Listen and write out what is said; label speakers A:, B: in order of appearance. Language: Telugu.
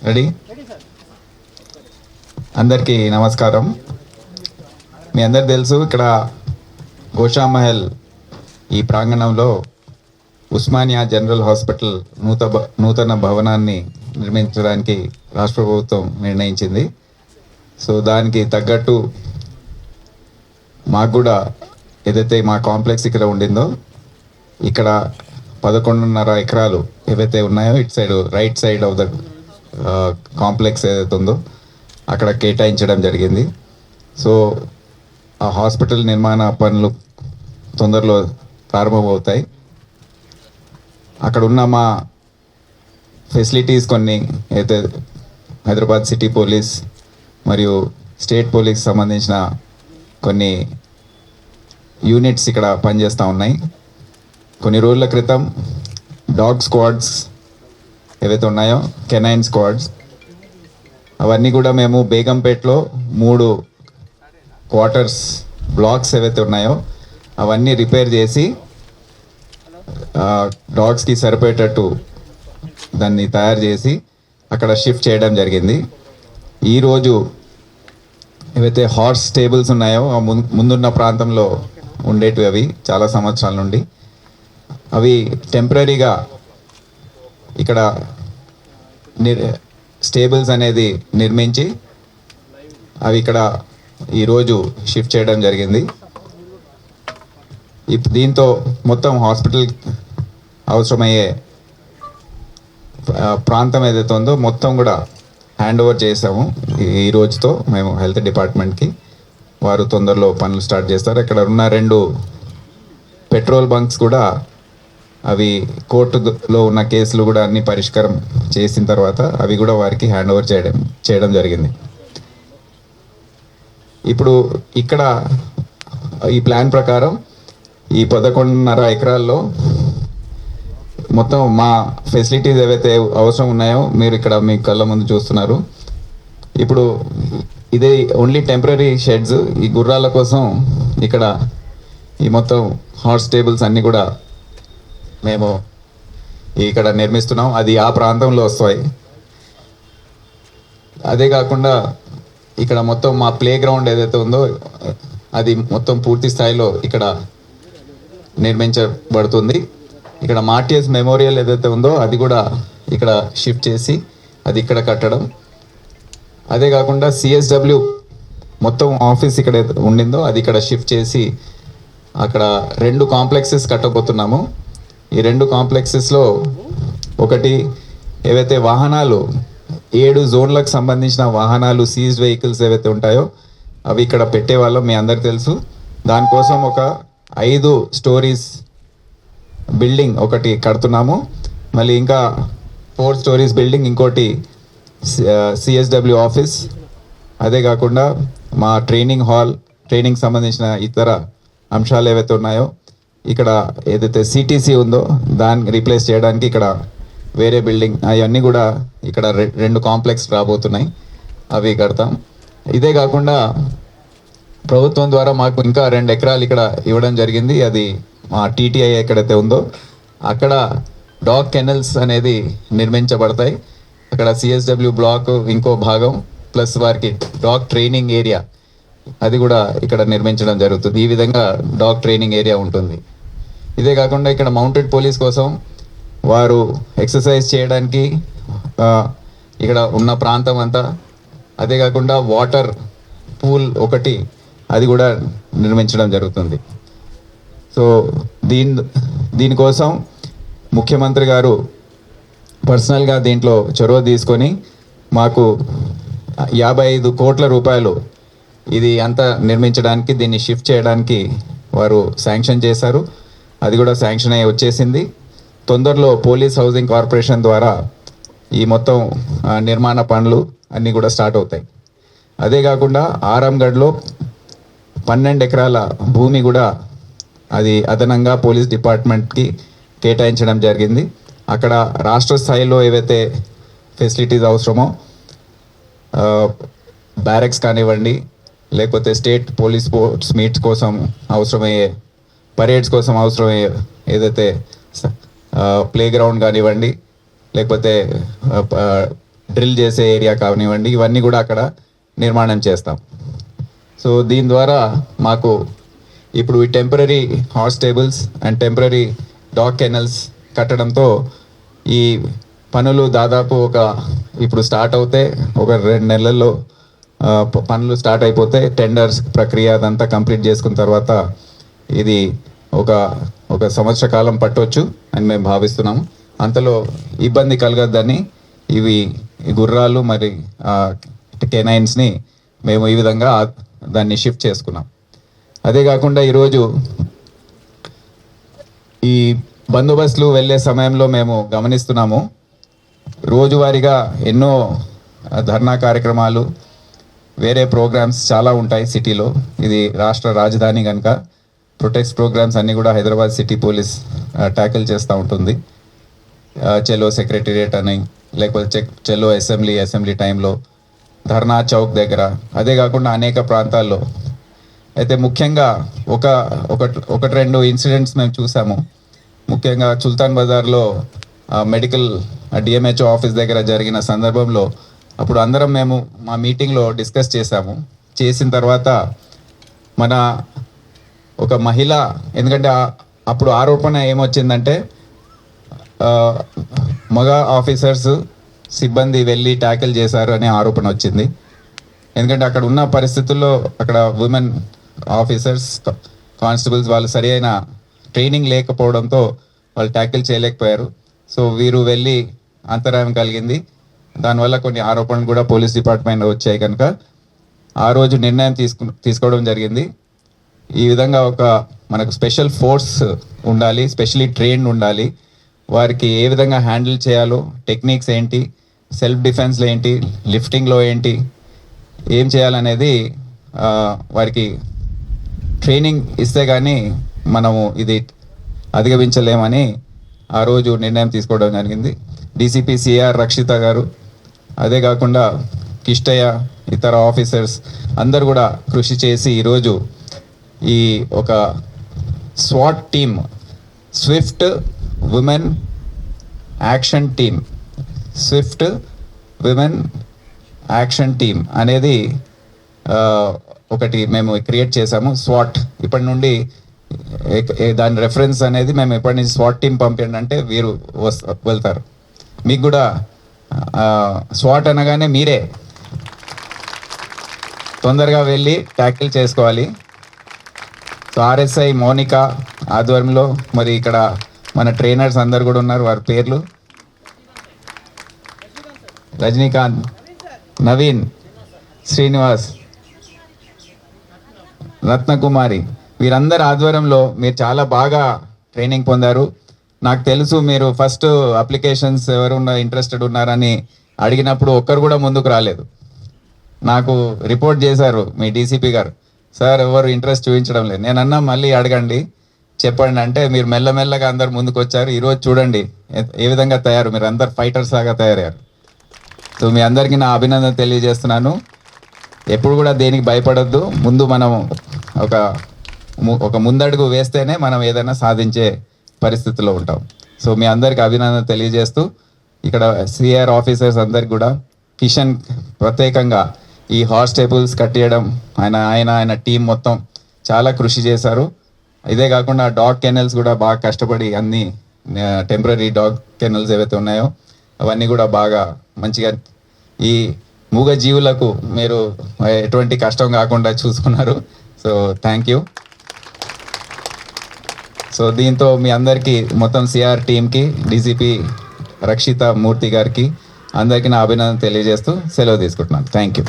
A: రెడీ? అందరికీ నమస్కారం. మీ అందరు తెలుసు, ఇక్కడ గోషామహల్ ఈ ప్రాంగణంలో ఉస్మానియా జనరల్ హాస్పిటల్ నూతన భవనాన్ని నిర్మించడానికి రాష్ట్ర ప్రభుత్వం నిర్ణయించింది. సో దానికి తగ్గట్టు మాకు కూడా ఏదైతే మా కాంప్లెక్స్ ఇక్కడ ఉండిందో, ఇక్కడ 11.5 ఎకరాలు ఏవైతే ఉన్నాయో ఇటు side right side of the complex ఏదైతే ఉందో అక్కడ కేటాయించడం జరిగింది. సో ఆ హాస్పిటల్ నిర్మాణ పనులు తొందరలో ప్రారంభమవుతాయి. అక్కడ ఉన్న మా ఫెసిలిటీస్ కొన్ని అయితే హైదరాబాద్ సిటీ పోలీస్ మరియు స్టేట్ పోలీస్ సంబంధించిన కొన్ని యూనిట్స్ ఇక్కడ పనిచేస్తూ ఉన్నాయి. కొన్ని రోజుల క్రితం డాగ్ స్క్వాడ్స్ ఏవైతే ఉన్నాయో, కెనైన్ స్క్వాడ్స్, అవన్నీ కూడా మేము బేగంపేట్లో 3 క్వార్టర్స్ బ్లాక్స్ ఏవైతే ఉన్నాయో అవన్నీ రిపేర్ చేసి డాగ్స్కి సరిపోయేటట్టు దాన్ని తయారు చేసి అక్కడ షిఫ్ట్ చేయడం జరిగింది. ఈరోజు ఏవైతే హార్స్ స్టేబుల్స్ ఉన్నాయో ముందున్న ప్రాంతంలో ఉండేటివి, అవి చాలా సంవత్సరాల నుండి అవి టెంపరీగా ఇక్కడ స్టేబుల్స్ అనేది నిర్మించి అవి ఇక్కడ ఈరోజు షిఫ్ట్ చేయడం జరిగింది. దీంతో మొత్తం హాస్పిటల్ అవసరమయ్యే ప్రాంతం ఏదైతే ఉందో మొత్తం కూడా హ్యాండ్ ఓవర్ చేసాము. ఈ రోజుతో మేము హెల్త్ డిపార్ట్మెంట్కి, వారు తొందరలో పనులు స్టార్ట్ చేస్తారు. ఇక్కడ ఉన్న 2 పెట్రోల్ బంక్స్ కూడా అవి కోర్టులో ఉన్న కేసులు కూడా అన్ని పరిష్కారం చేసిన తర్వాత అవి కూడా వారికి హ్యాండ్ ఓవర్ చేయడం జరిగింది. ఇప్పుడు ఇక్కడ ఈ ప్లాన్ ప్రకారం ఈ 11.5 ఎకరాల్లో మొత్తం మా ఫెసిలిటీస్ ఏవైతే అవసరం ఉన్నాయో మీరు ఇక్కడ మీ కళ్ళ ముందు చూస్తున్నారు. ఇప్పుడు ఇదే ఓన్లీ టెంపరీ షెడ్స్. ఈ గుర్రాల కోసం ఇక్కడ ఈ మొత్తం హార్స్ టేబుల్స్ అన్నీ కూడా మేము ఇక్కడ నిర్మిస్తున్నాం. అది ఆ ప్రాంతంలో వస్తాయి. అదే కాకుండా ఇక్కడ మొత్తం మా ప్లే గ్రౌండ్ ఏదైతే ఉందో అది మొత్తం పూర్తి స్థాయిలో ఇక్కడ నిర్మించబడుతుంది. ఇక్కడ మార్టియస్ మెమోరియల్ ఏదైతే ఉందో అది కూడా ఇక్కడ షిఫ్ట్ చేసి అది ఇక్కడ కట్టడం. అదే కాకుండా సిఎస్డబ్ల్యూ మొత్తం ఆఫీస్ ఇక్కడ ఉండిందో అది ఇక్కడ షిఫ్ట్ చేసి అక్కడ 2 కాంప్లెక్సెస్ కట్టబోతున్నాము. ఈ 2 కాంప్లెక్సెస్లో ఒకటి ఏవైతే వాహనాలు 7 జోన్లకు సంబంధించిన వాహనాలు సీజ్డ్ వెహికల్స్ ఏవైతే ఉంటాయో అవి ఇక్కడ పెట్టేవాళ్ళం, మీ అందరికి తెలుసు. దానికోసం ఒక 5 స్టోరీస్ బిల్డింగ్ ఒకటి కడుతున్నాము. మళ్ళీ ఇంకా 4 స్టోరీస్ బిల్డింగ్ ఇంకోటి సిఎస్డబ్ల్యూ ఆఫీస్. అదే కాకుండా మా ట్రైనింగ్ హాల్, ట్రైనింగ్ సంబంధించిన ఇతర అంశాలు ఏవైతే ఉన్నాయో ఇక్కడ ఏదైతే సిటీసీ ఉందో దాన్ని రీప్లేస్ చేయడానికి ఇక్కడ వేరే బిల్డింగ్, అవన్నీ కూడా ఇక్కడ 2 కాంప్లెక్స్ రాబోతున్నాయి, అవి కడతాం. ఇదే కాకుండా ప్రభుత్వం ద్వారా మాకు ఇంకా 2 ఎకరాలు ఇక్కడ ఇవ్వడం జరిగింది. అది మా టీటీఐ ఎక్కడైతే ఉందో అక్కడ డాగ్ కెనల్స్ అనేది నిర్మించబడతాయి. అక్కడ సిఎస్డబ్ల్యూ బ్లాక్ ఇంకో భాగం ప్లస్ వారికి డాగ్ ట్రైనింగ్ ఏరియా అది కూడా ఇక్కడ నిర్మించడం జరుగుతుంది. ఈ విధంగా డాగ్ ట్రైనింగ్ ఏరియా ఉంటుంది. ఇదే కాకుండా ఇక్కడ మౌంటెడ్ పోలీస్ కోసం వారు ఎక్సర్సైజ్ చేయడానికి ఇక్కడ ఉన్న ప్రాంతం అంతా, అదే కాకుండా వాటర్ పూల్ ఒకటి అది కూడా నిర్మించడం జరుగుతుంది. సో దీనికోసం ముఖ్యమంత్రి గారు పర్సనల్గా దీంట్లో చొరవ తీసుకొని మాకు 55 కోట్ల రూపాయలు ఇది అంతా నిర్మించడానికి, దీన్ని షిఫ్ట్ చేయడానికి వారు శాంక్షన్ చేశారు. అది కూడా శాంక్షన్ అయ్యి వచ్చేసింది. తొందరలో పోలీస్ హౌసింగ్ కార్పొరేషన్ ద్వారా ఈ మొత్తం నిర్మాణ పనులు అన్నీ కూడా స్టార్ట్ అవుతాయి. అదే కాకుండా ఆరాంగఢ్లో 12 ఎకరాల భూమి కూడా అది అదనంగా పోలీస్ డిపార్ట్మెంట్కి కేటాయించడం జరిగింది. అక్కడ రాష్ట్ర స్థాయిలో ఏవైతే ఫెసిలిటీస్ అవసరమో, బ్యారెక్స్ కానివ్వండి, లేకపోతే స్టేట్ పోలీస్ స్పోర్ట్స్ మీట్స్ కోసం అవసరమయ్యే, పరేడ్స్ కోసం అవసరమయ్యే ఏదైతే ప్లే గ్రౌండ్ కానివ్వండి, లేకపోతే డ్రిల్ చేసే ఏరియా కానివ్వండి, ఇవన్నీ కూడా అక్కడ నిర్మాణం చేస్తాం. సో దీని ద్వారా మాకు ఇప్పుడు ఈ temporary horse tables and temporary dog kennels కట్టడంతో ఈ పనులు దాదాపు ఇప్పుడు స్టార్ట్ అవుతే ఒక 2 నెలల్లో పనులు స్టార్ట్ అయిపోతే టెండర్స్ ప్రక్రియ అదంతా కంప్లీట్ చేసుకున్న తర్వాత ఇది ఒక సంవత్సర కాలం పట్టవచ్చు అని మేము భావిస్తున్నాము. అంతలో ఇబ్బంది కలగద్దని ఈ గుర్రాలు మరి కెనైన్స్ని మేము ఈ విధంగా దాన్ని షిఫ్ట్ చేసుకున్నాం. అదే కాకుండా ఈరోజు ఈ బందోబస్తులు వెళ్ళే సమయంలో మేము గమనిస్తున్నాము, రోజువారీగా ఎన్నో ధర్నా కార్యక్రమాలు, వేరే ప్రోగ్రామ్స్ చాలా ఉంటాయి సిటీలో. ఇది రాష్ట్ర రాజధాని కనుక ప్రొటెక్ట్ ప్రోగ్రామ్స్ అన్నీ కూడా హైదరాబాద్ సిటీ పోలీస్ ట్యాకిల్ చేస్తూ ఉంటుంది. చెలో సెక్రటేరియట్ అని, లేకపోతే చెలో అసెంబ్లీ టైంలో, ధర్నా చౌక్ దగ్గర, అదే కాకుండా అనేక ప్రాంతాల్లో. అయితే ముఖ్యంగా ఒకటి రెండు ఇన్సిడెంట్స్ మేము చూసాము. ముఖ్యంగా సుల్తాన్ బజార్లో మెడికల్ డిఎంహెచ్ఓ ఆఫీస్ దగ్గర జరిగిన సందర్భంలో అప్పుడు అందరం మేము మా మీటింగ్లో డిస్కస్ చేశాము. చేసిన తర్వాత మన ఒక మహిళ, ఎందుకంటే అప్పుడు ఆరోపణ ఏమొచ్చిందంటే మగ ఆఫీసర్స్ సిబ్బంది వెళ్ళి ట్యాకిల్ చేశారు అనే ఆరోపణ వచ్చింది. ఎందుకంటే అక్కడ ఉన్న పరిస్థితుల్లో అక్కడ ఉమెన్ ఆఫీసర్స్, కానిస్టేబుల్స్ వాళ్ళు సరి అయిన ట్రైనింగ్ లేకపోవడంతో వాళ్ళు ట్యాకిల్ చేయలేకపోయారు. సో వీరు వెళ్ళి అంతరాయం కలిగింది. దానివల్ల కొన్ని ఆరోపణలు కూడా పోలీస్ డిపార్ట్మెంట్ వచ్చాయి కనుక ఆ రోజు నిర్ణయం తీసుకోవడం జరిగింది. ఈ విధంగా మనకు స్పెషల్ ఫోర్స్ ఉండాలి, స్పెషలీ ట్రైన్డ్ ఉండాలి. వారికి ఏ విధంగా హ్యాండిల్ చేయాలో, టెక్నిక్స్ ఏంటి, సెల్ఫ్ డిఫెన్స్లో ఏంటి, లిఫ్టింగ్లో ఏంటి, ఏం చేయాలనేది వారికి ట్రైనింగ్ ఇస్తే కానీ మనము ఇది అధిగమించలేమని ఆ రోజు నిర్ణయం తీసుకోవడం జరిగింది. డీసీపీ సిఆర్ రక్షిత గారు, అదే కాకుండా కిష్టయ్య, ఇతర ఆఫీసర్స్ అందరు కూడా కృషి చేసి ఈరోజు ఈ ఒక swat team, Swift women action team, Swift women action team అనేది ఒకటి మేము క్రియేట్ చేసాము. స్వాట్ ఇప్పటి నుండి దాని రెఫరెన్స్ అనేది మేము ఎప్పటి నుంచి స్వాట్ టీమ్ పంపించండి అంటే వీరు వెళ్తారు. మీకు కూడా స్వాట్ అనగానే మీరే తొందరగా వెళ్ళి ట్యాకిల్ చేసుకోవాలి. సో ఆర్ఎస్ఐ మోనికా ఆధ్వర్యంలో మరి ఇక్కడ మన ట్రైనర్స్ అందరు కూడా ఉన్నారు. వారి పేర్లు రజనీకాంత్, నవీన్, శ్రీనివాస్, రత్నకుమారి, వీరందరి ఆధ్వర్యంలో మీరు చాలా బాగా ట్రైనింగ్ పొందారు. నాకు తెలుసు మీరు ఫస్ట్ అప్లికేషన్స్ ఎవరు ఇంట్రెస్టెడ్ ఉన్నారని అడిగినప్పుడు ఒక్కరు కూడా ముందుకు రాలేదు. నాకు రిపోర్ట్ చేశారు మీ డీసీపీ గారు, సార్ ఎవరు ఇంట్రెస్ట్ చూపించడం లేదు. నేను అన్నా మళ్ళీ అడగండి, చెప్పండి అంటే మీరు మెల్లమెల్లగా అందరు ముందుకు వచ్చారు. ఈరోజు చూడండి ఏ విధంగా తయారు, మీరు అందరు ఫైటర్స్ లాగా తయారయ్యారు. సో మీ అందరికీ నా అభినందన తెలియజేస్తున్నాను. ఎప్పుడు కూడా దేనికి భయపడొద్దు. ముందు మనం ఒక ముందడుగు వేస్తేనే మనం ఏదైనా సాధించే పరిస్థితిలో ఉంటాం. సో మీ అందరికి అభినందన తెలియజేస్తూ ఇక్కడ సిఆర్ ఆఫీసర్స్ అందరికి కూడా, కిషన్ ప్రత్యేకంగా ఈ హార్స్ టేబుల్స్ కట్టేయడం ఆయన టీం మొత్తం చాలా కృషి చేశారు. ఇదే కాకుండా డాగ్ కెనల్స్ కూడా బాగా కష్టపడి అన్ని టెంపరీ డాగ్ కెనల్స్ ఏవైతే ఉన్నాయో అవన్నీ కూడా బాగా మంచిగా ఈ మూగ జీవులకు మీరు ఎటువంటి కష్టం కాకుండా చూసుకున్నారు. So thank you. సో దీంతో మీ అందరికీ మొత్తం సిఆర్ టీంకి, డీసీపీ రక్షిత మూర్తి గారికి అందరికీ నా అభినందన తెలియజేస్తూ సెలవు తీసుకుంటున్నాను. Thank you.